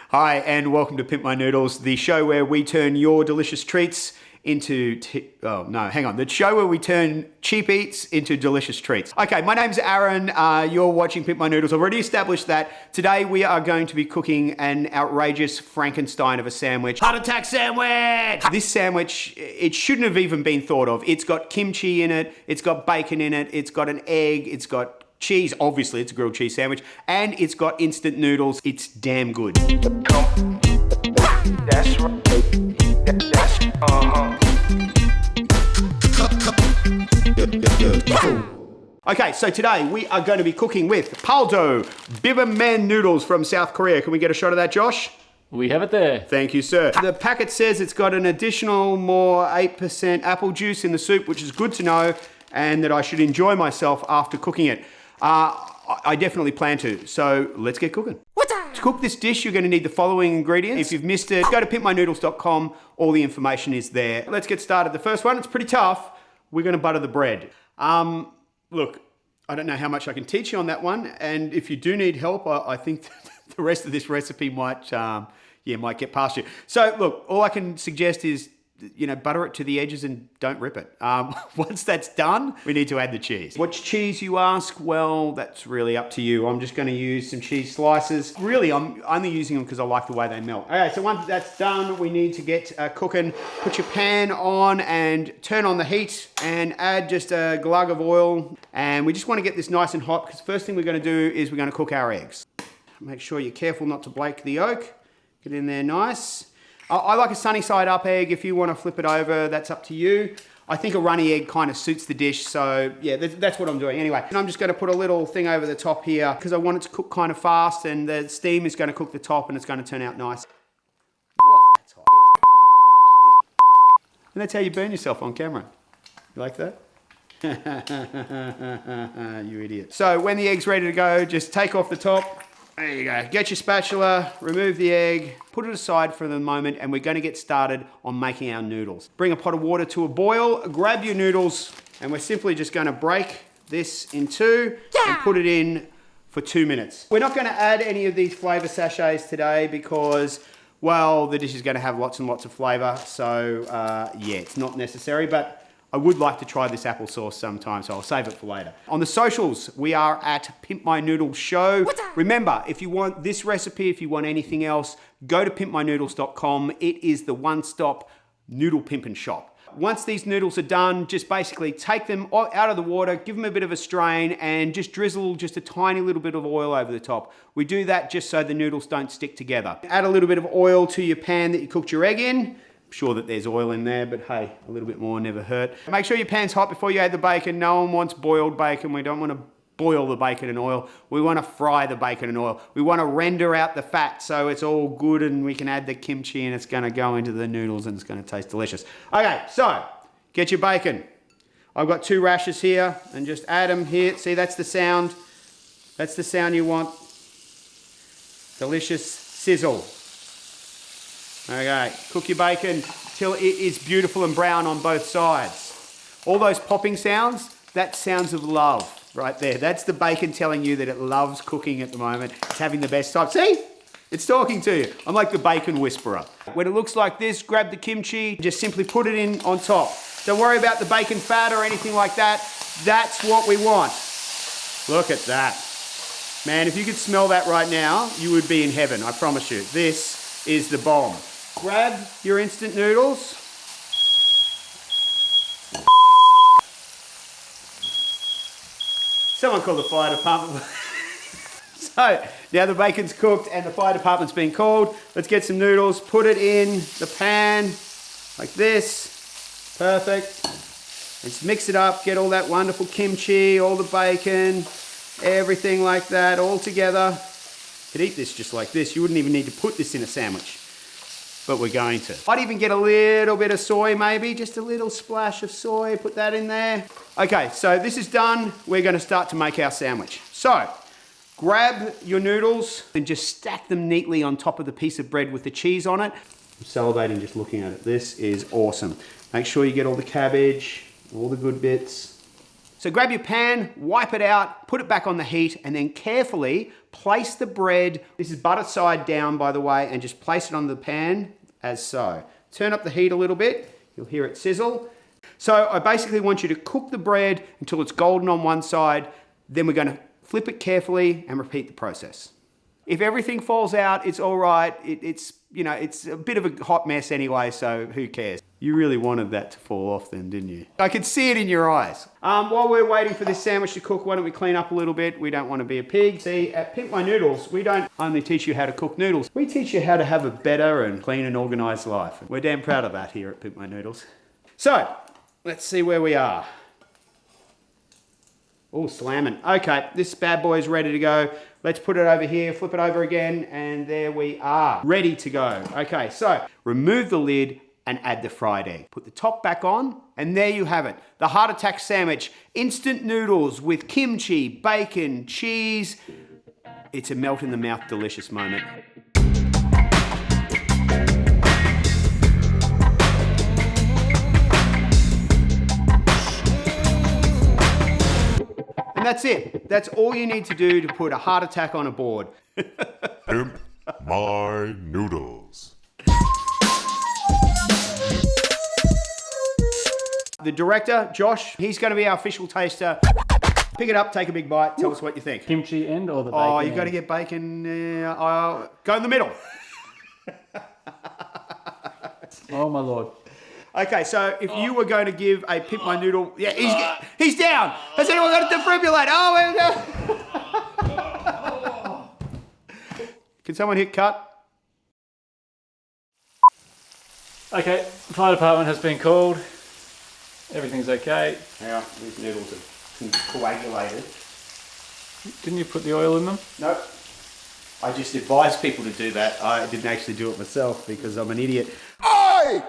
Hi, and welcome to Pimp My Noodles, the show where we turn your delicious treats into... the show where we turn cheap eats into delicious treats. Okay, my name's Aaron. You're watching Pimp My Noodles. I've already established that. Today we are going to be cooking an outrageous Frankenstein of a sandwich. Heart attack sandwich! This sandwich, it shouldn't have even been thought of. It's got kimchi in it, it's got bacon in it, it's got an egg, it's got cheese, obviously it's a grilled cheese sandwich, and it's got instant noodles. It's damn good. That's right. Okay, so today we are going to be cooking with Paldo Bibimbap noodles from South Korea. Can we get a shot of that, Josh? We have it there. Thank you, sir. The packet says it's got an additional more 8% apple juice in the soup, which is good to know, and that I should enjoy myself after cooking it. I definitely plan to, so let's get cooking. To cook this dish, you're going to need the following ingredients. If you've missed it, go to pimpmynoodles.com. All the information is there. Let's get started. The first one, it's pretty tough. We're going to butter the bread. Look, I don't know how much I can teach you on that one, and if you do need help, I think the rest of this recipe might get past you. So look, all I can suggest is, butter it to the edges and don't rip it. Once that's done, we need to add the cheese. Which cheese, you ask? Well, that's really up to you. I'm just going to use some cheese slices. Really, I'm only using them because I like the way they melt. Okay, so once that's done, we need to get cooking. Put your pan on and turn on the heat and add just a glug of oil. And we just want to get this nice and hot because the first thing we're going to do is we're going to cook our eggs. Make sure you're careful not to break the yolk. Get in there nice. I like a sunny side up egg. If you want to flip it over, that's up to you. I think a runny egg kind of suits the dish, so yeah, that's what I'm doing. Anyway, and I'm just going to put a little thing over the top here because I want it to cook kind of fast, and the steam is going to cook the top and it's going to turn out nice. Whoa, that's hot. Fuck you. And that's how you burn yourself on camera. You like that? You idiot. So when the egg's ready to go, just take off the top. There you go. Get your spatula, remove the egg, put it aside for the moment, and we're going to get started on making our noodles. Bring a pot of water to a boil, grab your noodles, and we're simply just going to break this in two and put it in for 2 minutes. We're not going to add any of these flavor sachets today because, well, the dish is going to have lots and lots of flavor, so yeah, it's not necessary, but I would like to try this applesauce sometime, so I'll save it for later. On the socials, we are at Pimp My Noodles Show. Remember, if you want this recipe, if you want anything else, go to pimpmynoodles.com. It is the one-stop noodle pimpin' shop. Once these noodles are done, just basically take them out of the water, give them a bit of a strain, and just drizzle just a tiny little bit of oil over the top. We do that just so the noodles don't stick together. Add a little bit of oil to your pan that you cooked your egg in. Sure that there's oil in there, but hey, a little bit more never hurt. Make sure your pan's hot before you add the bacon. No one wants boiled bacon. We don't want to boil the bacon in oil. We want to fry the bacon in oil. We want to render out the fat so it's all good and we can add the kimchi and it's going to go into the noodles and it's going to taste delicious. Okay, so get your bacon. I've got 2 rashers here and just add them here. See, that's the sound. That's the sound you want. Delicious sizzle. Okay, cook your bacon till it is beautiful and brown on both sides. All those popping sounds, that's sounds of love right there. That's the bacon telling you that it loves cooking at the moment. It's having the best time. See? It's talking to you. I'm like the bacon whisperer. When it looks like this, grab the kimchi, just simply put it in on top. Don't worry about the bacon fat or anything like that. That's what we want. Look at that. Man, if you could smell that right now, you would be in heaven, I promise you. This is the bomb. Grab your instant noodles. Someone call the fire department. So, now the bacon's cooked and the fire department's been called. Let's get some noodles, put it in the pan like this. Perfect. Let's mix it up, get all that wonderful kimchi, all the bacon, everything like that all together. You could eat this just like this. You wouldn't even need to put this in a sandwich. But we're going to. I'd even get a little bit of soy maybe, just a little splash of soy, put that in there. Okay, so this is done. We're gonna start to make our sandwich. So, grab your noodles and just stack them neatly on top of the piece of bread with the cheese on it. I'm salivating just looking at it. This is awesome. Make sure you get all the cabbage, all the good bits. So grab your pan, wipe it out, put it back on the heat, and then carefully place the bread. This is butter side down, by the way, and just place it on the pan as so. Turn up the heat a little bit. You'll hear it sizzle. So I basically want you to cook the bread until it's golden on one side. Then we're going to flip it carefully and repeat the process. If everything falls out, it's all right. It's a bit of a hot mess anyway, so who cares? You really wanted that to fall off then, didn't you? I could see it in your eyes. While we're waiting for this sandwich to cook, why don't we clean up a little bit? We don't want to be a pig. See, at Pimp My Noodles, we don't only teach you how to cook noodles. We teach you how to have a better and clean and organised life. We're damn proud of that here at Pimp My Noodles. So, let's see where we are. Oh, slamming. Okay, this bad boy is ready to go. Let's put it over here, flip it over again, and there we are. Ready to go. Okay, so remove the lid and add the fried egg. Put the top back on, and there you have it. The heart attack sandwich. Instant noodles with kimchi, bacon, cheese. It's a melt in the mouth delicious moment. And that's it. That's all you need to do to put a heart attack on a board. Pimp My Noodles. The director, Josh, he's going to be our official taster. Pick it up, take a big bite, tell us what you think. Kimchi end or the bacon? Oh, you've got to get bacon. Go in the middle. Oh my lord. Okay, so if you were going to give a Pimp My Noodle... Yeah, he's down. Has anyone got a defibrillator? Oh, can someone hit cut? Okay, the fire department has been called. Everything's okay. Yeah, these noodles are coagulated. Didn't you put the oil in them? Nope. I just advise people to do that. I didn't actually do it myself because I'm an idiot. Oi!